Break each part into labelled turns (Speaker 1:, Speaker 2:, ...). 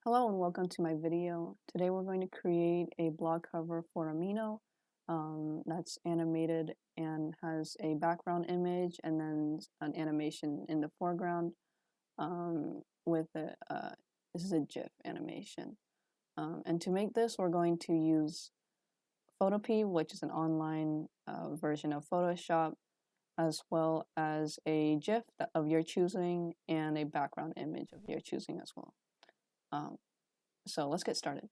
Speaker 1: Hello and welcome to my video. Today we're going to create a blog cover for Amino that's animated and has a background image and then an animation in the foreground with this is a GIF animation. And to make this, we're going to use Photopea, which is an online version of Photoshop, as well as a GIF of your choosing and a background image of your choosing as well. So let's get started.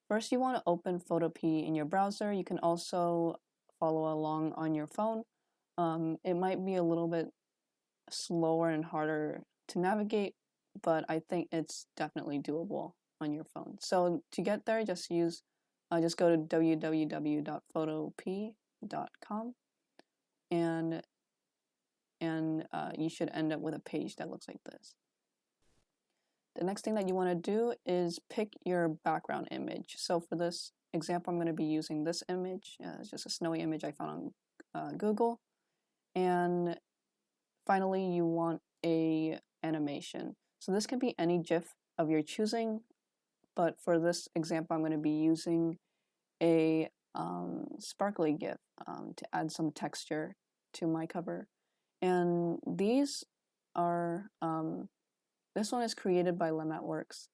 Speaker 1: First, you want to open Photopea in your browser. You can also follow along on your phone. It might be a little bit slower and harder to navigate, but I think it's definitely doable on your phone. So to get there, just go to www.photopea.com and you should end up with a page that looks like this. The next thing that you want to do is pick your background image. So for this example, I'm going to be using this image. It's just a snowy image I found on Google. And finally, you want a animation. So this can be any GIF of your choosing, but for this example, I'm going to be using a sparkly GIF to add some texture to my cover. And these are this one is created by Lematworks,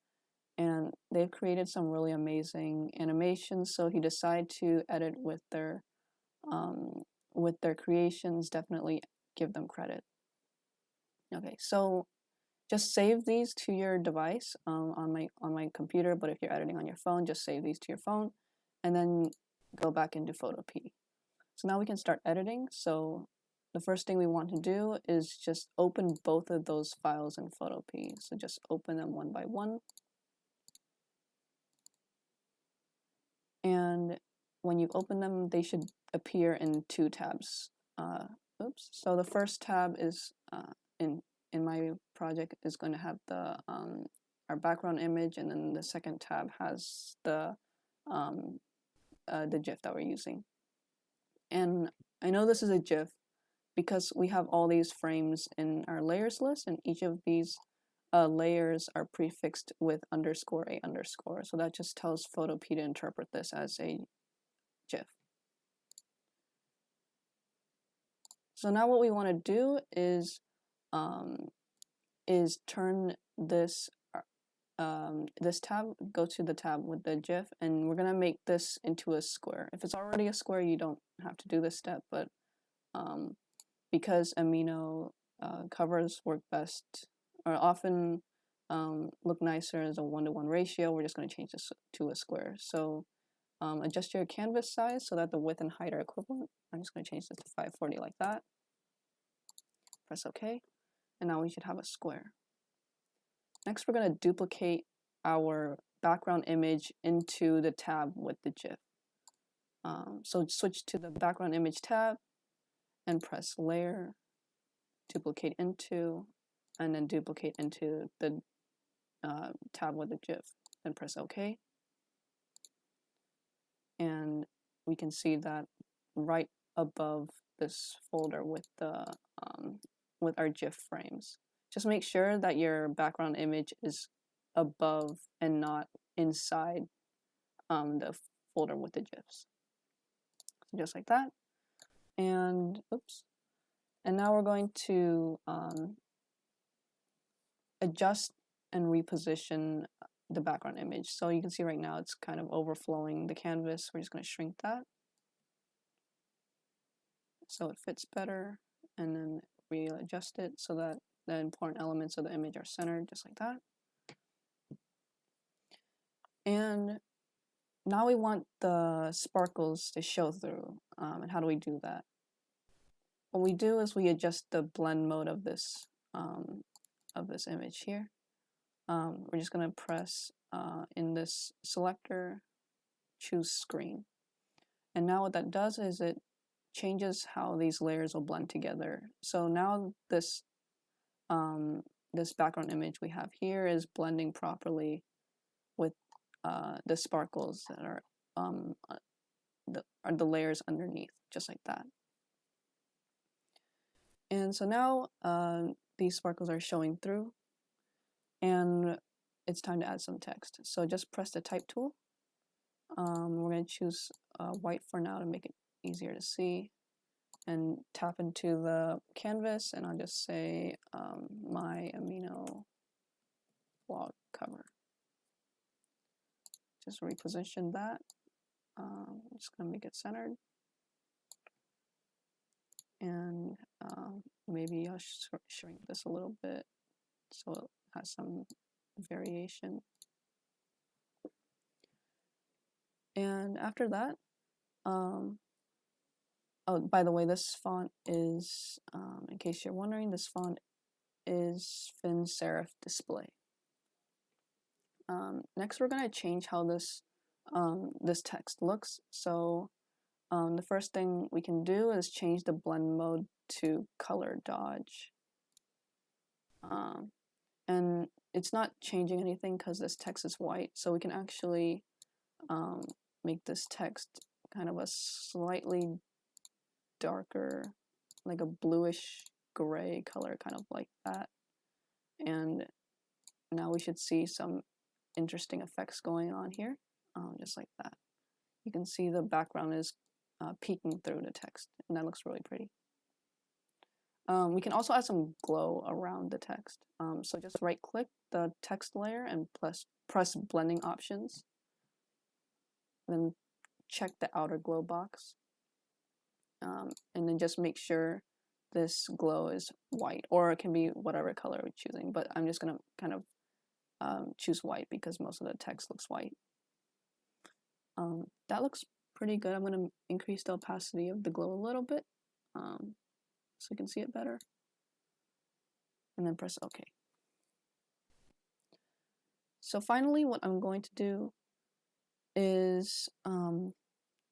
Speaker 1: and they've created some really amazing animations. So if you decide to edit with their creations, definitely give them credit. Okay, so just save these to your device on my computer. But if you're editing on your phone, just save these to your phone, and then go back into Photopea. So now we can start editing. So the first thing we want to do is just open both of those files in Photopea. So just open them one by one. And when you open them, they should appear in two tabs. So the first tab is in my project is going to have the our background image, and then the second tab has the GIF that we're using. And I know this is a GIF because we have all these frames in our layers list, and each of these layers are prefixed with _a_. So that just tells Photopea to interpret this as a GIF. So now what we want to do is turn this this tab, go to the tab with the GIF, and we're gonna make this into a square. If it's already a square, you don't have to do this step, but because Amino covers work best or often look nicer as a 1:1 ratio, we're just going to change this to a square. So adjust your canvas size so that the width and height are equivalent. I'm just going to change this to 540 like that. Press OK, and now we should have a square. Next, we're going to duplicate our background image into the tab with the GIF. So switch to the background image tab and press Layer, Duplicate Into, and then duplicate into the tab with the GIF, then press OK. And we can see that right above this folder with the with our GIF frames. Just make sure that your background image is above and not inside the folder with the GIFs. So just like that. And oops. And now we're going to adjust and reposition the background image. So you can see right now it's kind of overflowing the canvas. We're just going to shrink that so it fits better, and then readjust it so that the important elements of the image are centered, just like that. And now we want the sparkles to show through. And how do we do that? What we do is we adjust the blend mode of this image here. We're just going to press in this selector, choose screen. And now what that does is it changes how these layers will blend together. So now this this background image we have here is blending properly with the sparkles that are the layers underneath, just like that. And so now these sparkles are showing through. And it's time to add some text. So just press the type tool. We're going to choose white for now to make it easier to see, and tap into the canvas, and I'll just say my Amino blog cover. Just reposition that. I'm just going to make it centered, and maybe I'll shrink this a little bit so it has some variation. And after that, oh, by the way, this font is, in case you're wondering, this font is Fin Serif Display. Next, we're going to change how this text looks. So the first thing we can do is change the blend mode to color dodge. And it's not changing anything because this text is white, so we can actually make this text kind of a slightly darker, like a bluish gray color, kind of like that. And now we should see some interesting effects going on here, just like that. You can see the background is peeking through the text, and that looks really pretty. We can also add some glow around the text. So just right click the text layer and press blending options. Then check the outer glow box. And then just make sure this glow is white, or it can be whatever color we're choosing, but I'm just gonna kind of choose white because most of the text looks white. That looks pretty good. I'm gonna increase the opacity of the glow a little bit so you can see it better, and then press OK. So finally, what I'm going to do is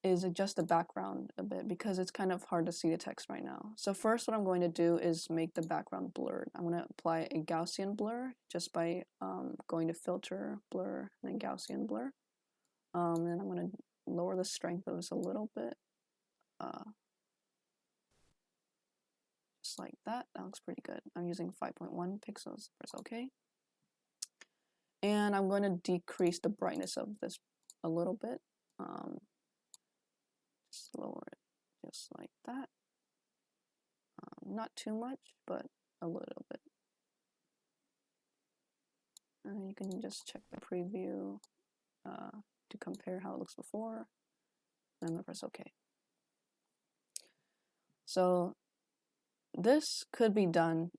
Speaker 1: adjust the background a bit because it's kind of hard to see the text right now. So first, what I'm going to do is make the background blurred. I'm going to apply a Gaussian blur just by going to Filter, Blur, and then Gaussian blur. And I'm going to lower the strength of this a little bit. Just like that. That looks pretty good. I'm using 5.1 pixels. Press OK. And I'm going to decrease the brightness of this a little bit. Just lower it just like that. Not too much, but a little bit. And you can just check the preview to compare how it looks before. And I'm going to press OK. So this could be done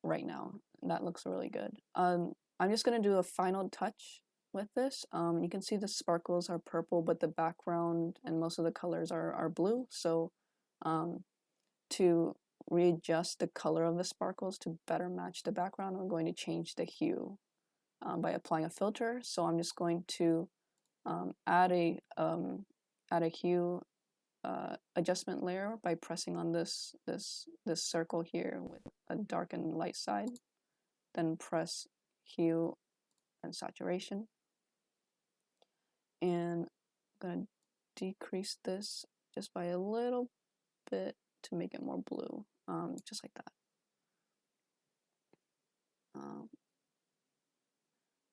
Speaker 1: right now. That looks really good. I'm just going to do a final touch with this. You can see the sparkles are purple, but the background and most of the colors are blue. So to readjust the color of the sparkles to better match the background, I'm going to change the hue by applying a filter. So I'm just going to add a hue adjustment layer by pressing on this circle here with a dark and light side. Then press hue and saturation. And I'm going to decrease this just by a little bit to make it more blue, just like that.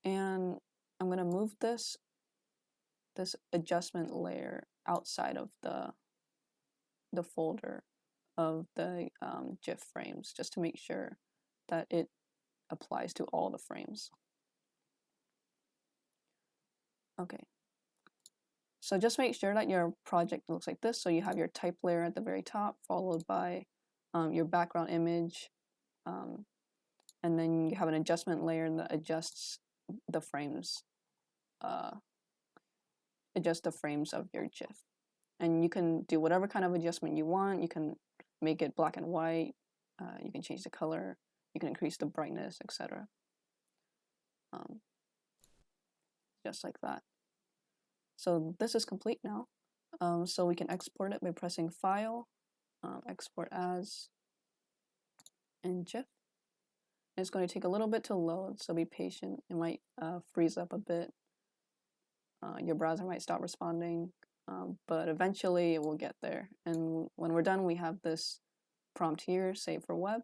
Speaker 1: And I'm going to move this adjustment layer outside of the folder of the GIF frames, just to make sure that it applies to all the frames. Okay. So just make sure that your project looks like this. So you have your type layer at the very top, followed by your background image, and then you have an adjustment layer that adjusts the frames, of your GIF. And you can do whatever kind of adjustment you want. You can make it black and white. You can change the color. You can increase the brightness, etc. Just like that. So this is complete now. So we can export it by pressing File, Export As, and GIF. And it's going to take a little bit to load, so be patient. It might freeze up a bit. Your browser might stop responding, but eventually it will get there. And when we're done, we have this prompt here, Save for Web.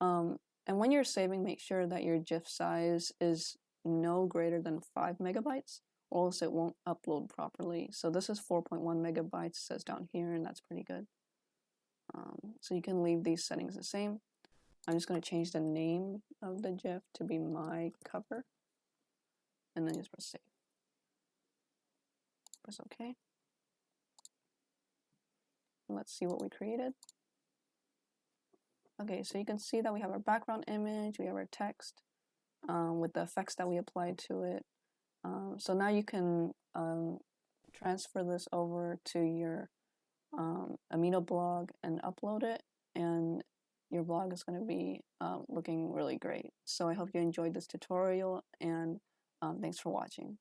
Speaker 1: And when you're saving, make sure that your GIF size is no greater than 5 megabytes, or else it won't upload properly. So this is 4.1 megabytes, says down here, and that's pretty good. So you can leave these settings the same. I'm just going to change the name of the GIF to be my cover, and then just press save. Press OK. Let's see what we created. Okay, so you can see that we have our background image, we have our text with the effects that we applied to it. So now you can transfer this over to your Amino blog and upload it, and your blog is going to be looking really great. So I hope you enjoyed this tutorial, and thanks for watching.